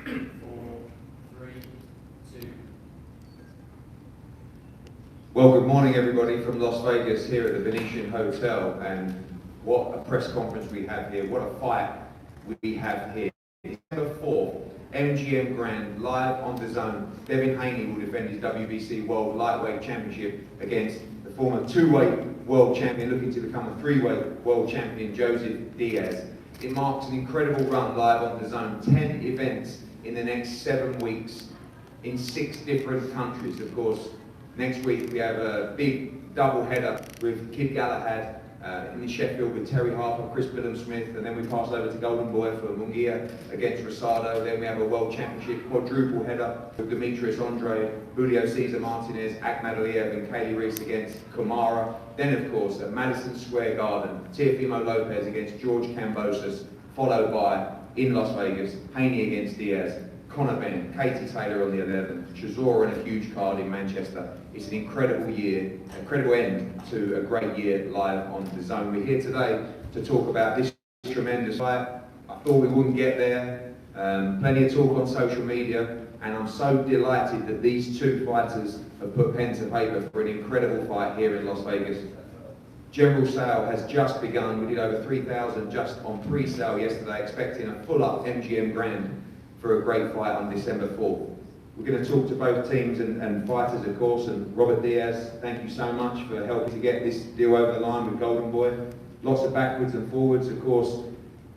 4, 3, 2. Well, good morning everybody from Las Vegas here at the Venetian Hotel, and what a press conference we have here, what a fight we have here. December 4th, MGM Grand, live on the zone. Devin Haney will defend his WBC World Lightweight Championship against the former two-weight world champion looking to become a three-weight world champion, Diaz. It marks an incredible run live on the zone, 10 events in the next 7 weeks in 6 different countries. Of course, next week we have a big double header with Kid Galahad in Sheffield with Terry Harper, Chris Billum-Smith, and then we pass over to Golden Boy for Munguia against Rosado. Then we have a World Championship quadruple header with Demetrius Andrade, Julio Cesar Martinez, Akhmad Aliyev and Kaylee Reese against Kumara. Then of course at Madison Square Garden, Teofimo Lopez against George Kambosos, followed by, in Las Vegas, Haney against Diaz, Conor Benn, Katie Taylor on the 11th, Chisora and a huge card in Manchester. It's an incredible year, incredible end to a great year live on the zone. We're here today to talk about this tremendous fight. I thought we wouldn't get there. Plenty of talk on social media, and I'm so delighted that these two fighters have put pen to paper for an incredible fight here in Las Vegas. General sale has just begun. We did over 3,000 just on pre-sale yesterday, expecting a full-up MGM Grand for a great fight on December 4th. We're going to talk to both teams and fighters, of course, and Robert Diaz, thank you so much for helping to get this deal over the line with Golden Boy. Lots of backwards and forwards, of course.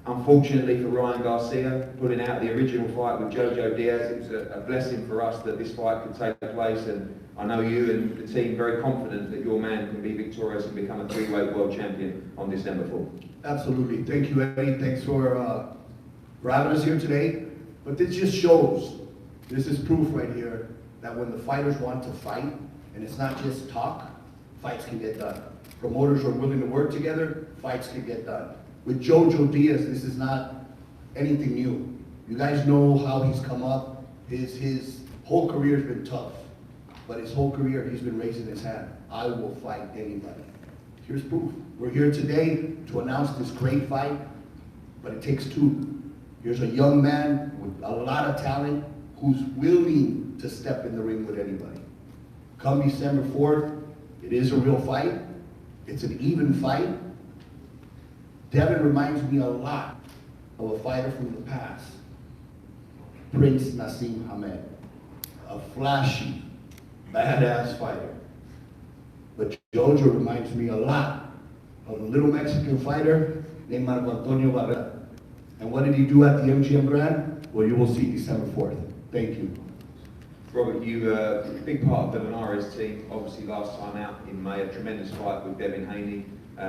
Unfortunately for Ryan Garcia, pulling out the original fight with Jojo Diaz, it was a blessing for us that this fight could take place, and I know you and the team very confident that your man can be victorious and become a three-weight world champion on December 4th. Absolutely. Thank you, Eddie. Thanks for having us here today. But this just shows, this is proof right here, that when the fighters want to fight, and it's not just talk, fights can get done. Promoters are willing to work together, fights can get done. With Jojo Diaz, this is not anything new. You guys know how he's come up. His whole career has been tough, but his whole career he's been raising his hand. I will fight anybody. Here's proof. We're here today to announce this great fight, but it takes two. Here's a young man with a lot of talent who's willing to step in the ring with anybody. Come December 4th, it is a real fight. It's an even fight. Devin reminds me a lot of a fighter from the past, Prince Nassim Hamed, a flashy, badass fighter. But Jojo reminds me a lot of a little Mexican fighter named Marco Antonio Barrera. And what did he do at the MGM Grand? Well, you will see December 4th. Thank you. Robert, you are a big part of the Linares team. Obviously, last time out in May, a tremendous fight with Devin Haney.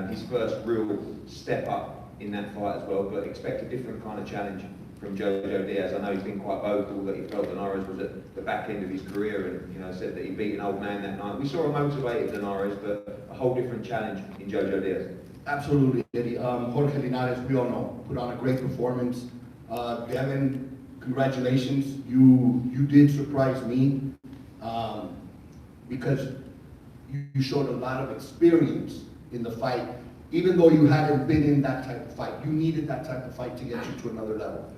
His first real step up in that fight as well, but expect a different kind of challenge from Jojo Diaz. I know he's been quite vocal that he felt Linares was at the back end of his career and said that he beat an old man that night. We saw a motivated Linares, but a whole different challenge in Jojo Diaz. Absolutely, Eddie. Jorge Linares, we all know, put on a great performance. Devin, congratulations. You did surprise me because you showed a lot of experience in the fight. Even though you hadn't been in that type of fight, you needed that type of fight to get you to another level.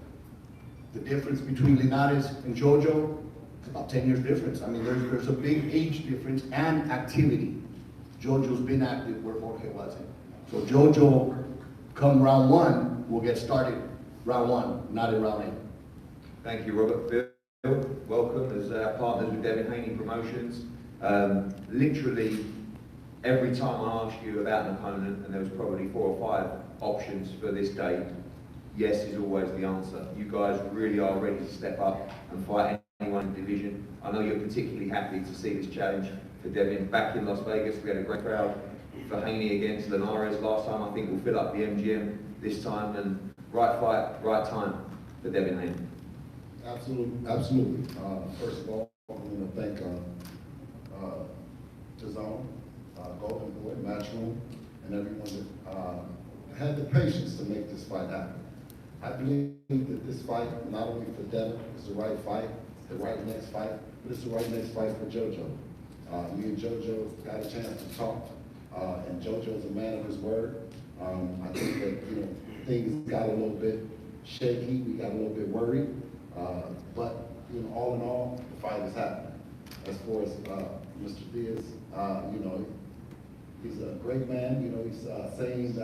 The difference between Linares and Jojo, it's about 10 years difference. I mean, there's a big age difference and activity. Jojo's been active where Jorge wasn't. So Jojo, come round 1, will get started round 1, not in round 8. Thank you, Robert. Bill, welcome as our partners with Devin Haney Promotions. Literally, every time I asked you about an opponent, and there was probably 4 or 5 options for this day, yes is always the answer. You guys really are ready to step up and fight anyone in the division. I know you're particularly happy to see this challenge for Devin back in Las Vegas. We had a great crowd for Haney against Linares last time. I think we'll fill up the MGM this time, and right fight, right time for Devin Haney. Absolutely. First of all, I want to thank DAZN, Golden Boy, Matchroom, and everyone that had the patience to make this fight happen. I believe that this fight, not only for Devin, is the right fight, the right next fight, but it's the right next fight for Jojo. Me and Jojo got a chance to talk, and Jojo's a man of his word. I think that things got a little bit shaky. We got a little bit worried. But, you know, all in all, the fight is happening. As far as Mr. Diaz, you know, he's a great man. You know, he's saying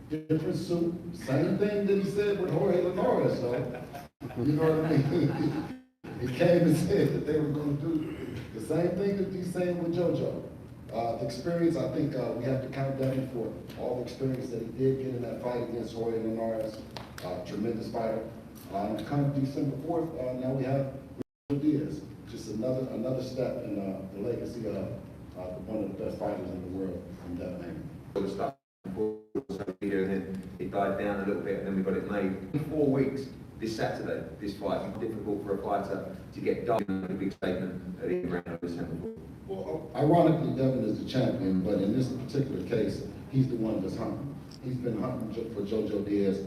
different suit, same thing that he said with Jorge Linares. So, you know what I mean? He came and said that they were going to do the same thing that he's saying with Jojo. The experience, I think we have to count Devin for all the experience that he did get in that fight against Jorge Linares. Tremendous fighter. Come December 4th, now we have Diaz. Just another step in the legacy of one of the best fighters in the world, from Devin Haney. And then it died down a little bit, and then we got it made. In 4 weeks, this Saturday, this fight, it's difficult for a fighter to get done in a big statement at the round of December. Well, ironically, Devin is the champion, but in this particular case, he's the one that's hunting. He's been hunting for Jojo Diaz.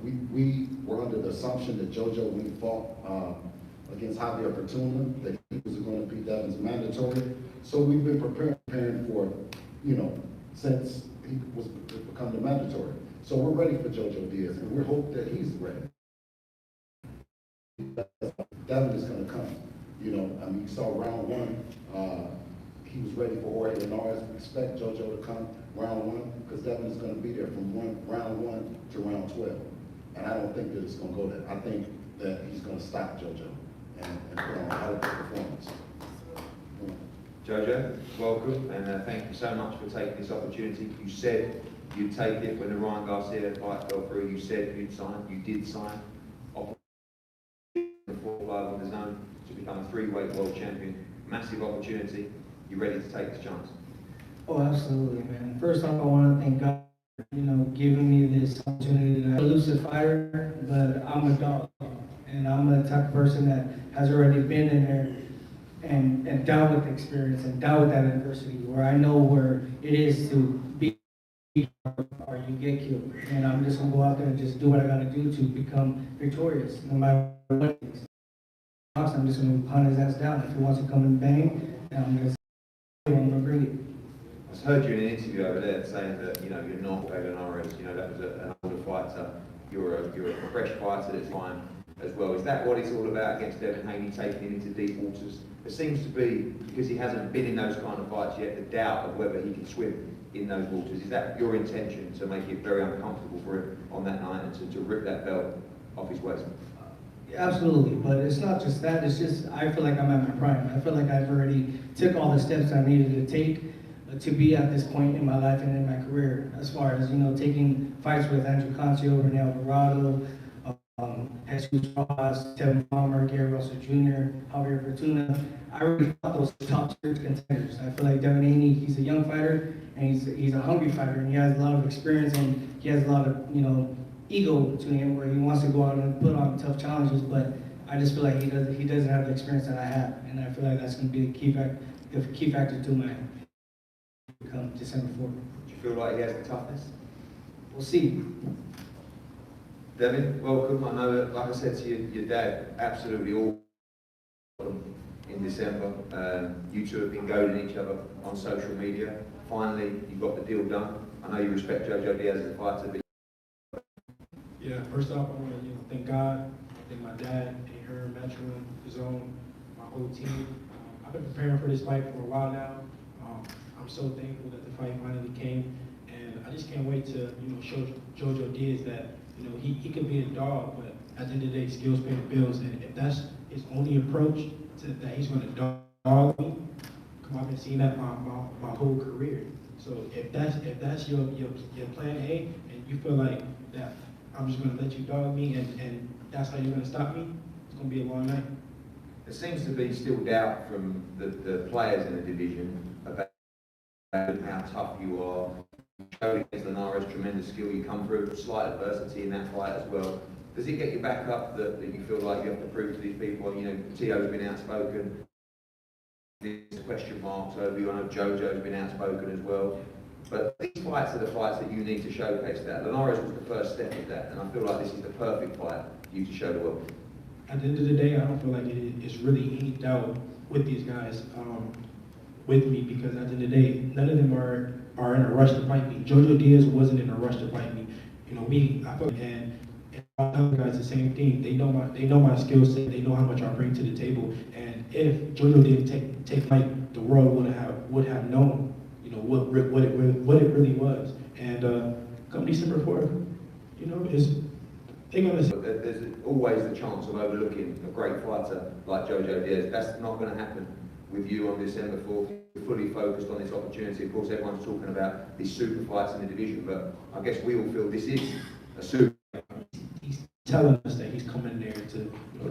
We were under the assumption that Jojo, when he fought against Javier Fortuna, that he was going to be Devin's mandatory. So we've been preparing for, you know, since he was become the mandatory. So we're ready for Jojo Diaz, and we hope that he's ready. Devin is going to come. You know, I mean, you saw round one, he was ready for Jorge Linares. We expect Jojo to come round one, because Devin is going to be there from round one to round 12. And I don't think that it's going to go there. I think that he's going to stop Jojo and put on a hell of a performance. Jojo, welcome, and thank you so much for taking this opportunity. You said you'd take it when the Ryan Garcia fight fell through. You said you'd sign. You did sign. Live on the zone to become a 3-weight world champion. Massive opportunity. You ready to take this chance? Oh, absolutely, man. First off, I want to thank God, you know, giving me this opportunity. I'm a elusive fighter, but I'm a dog, and I'm the type of person that has already been in there and dealt with the experience and dealt with that adversity, where I know where it is to be or you get killed. And I'm just gonna go out there and just do what I gotta do to become victorious, no matter what it is. I'm just gonna hunt his ass down. If he wants to come and bang, I'm gonna bring it. I heard you in an interview over there saying that, you know, you're not Linares, you know, that was an older fighter. You're a fresh fighter that's fine as well. Is that what it's all about against Devin Haney, taking him into deep waters? There seems to be, because he hasn't been in those kind of fights yet, the doubt of whether he can swim in those waters. Is that your intention, to make it very uncomfortable for him on that night and to rip that belt off his waist? Absolutely, but it's not just that. It's just I feel like I'm at my prime. I feel like I've already took all the steps I needed to take to be at this point in my life and in my career. As far as, you know, taking fights with Andrew Cancio, Rene Alvarado, Jesus Rojas, Devin Palmer, Gary Russell Jr., Javier Fortuna. I really fought those top tier contenders. I feel like Devin Haney, he's a young fighter and he's a hungry fighter, and he has a lot of experience and he has a lot of, you know, ego to him, where he wants to go out and put on tough challenges, but I just feel like he doesn't have the experience that I have, and I feel like that's going to be the key factor to my come December 4th. Do you feel like he has the toughness? We'll see. Devin, welcome. I know that, like I said to your dad, absolutely all in December. You two have been goading each other on social media. Finally, you got the deal done. I know you respect Jojo Diaz as a fighter, but yeah, first off, I want to thank God, thank my dad, her, Metro, his own, my whole team. I've been preparing for this fight for a while now. I'm so thankful that the fight finally came, and I just can't wait to show Jojo Diaz that he could be a dog, but at the end of the day, skills pay the bills. And if that's his only approach to that, he's going to dog me. I've been seeing that my whole career. So if that's your plan A, and you feel like that I'm just going to let you dog me, and that's how you're going to stop me, it's going to be a long night. there seems to be still doubt from the players in the division about how tough you are. You showed against Linares tremendous skill. You come through slight adversity in that fight as well. Does it get you back up that you feel like you have to prove to these people? Tio's been outspoken. There's question marks over you. I know Jojo's been outspoken as well. But these fights are the fights that you need to showcase that. Linares was the first step of that, and I feel like this is the perfect fight for you to show the world. At the end of the day, I don't feel like it's really any doubt with these guys with me, because at the end of the day, none of them are in a rush to fight me. Jojo Diaz wasn't in a rush to fight me. I feel, and I tell guys the same thing. They know my skill set. They know how much I bring to the table. And if Jojo didn't take fight, the world would have known, you know, what it really was. And come December 4th, you know, they're gonna. But there's always the chance of overlooking a great fighter like Jojo Diaz. That's not going to happen with you on December 4th. You're fully focused on this opportunity. Of course, everyone's talking about these super fights in the division, but I guess we all feel this is a super. He's telling us that he's coming there to, you know,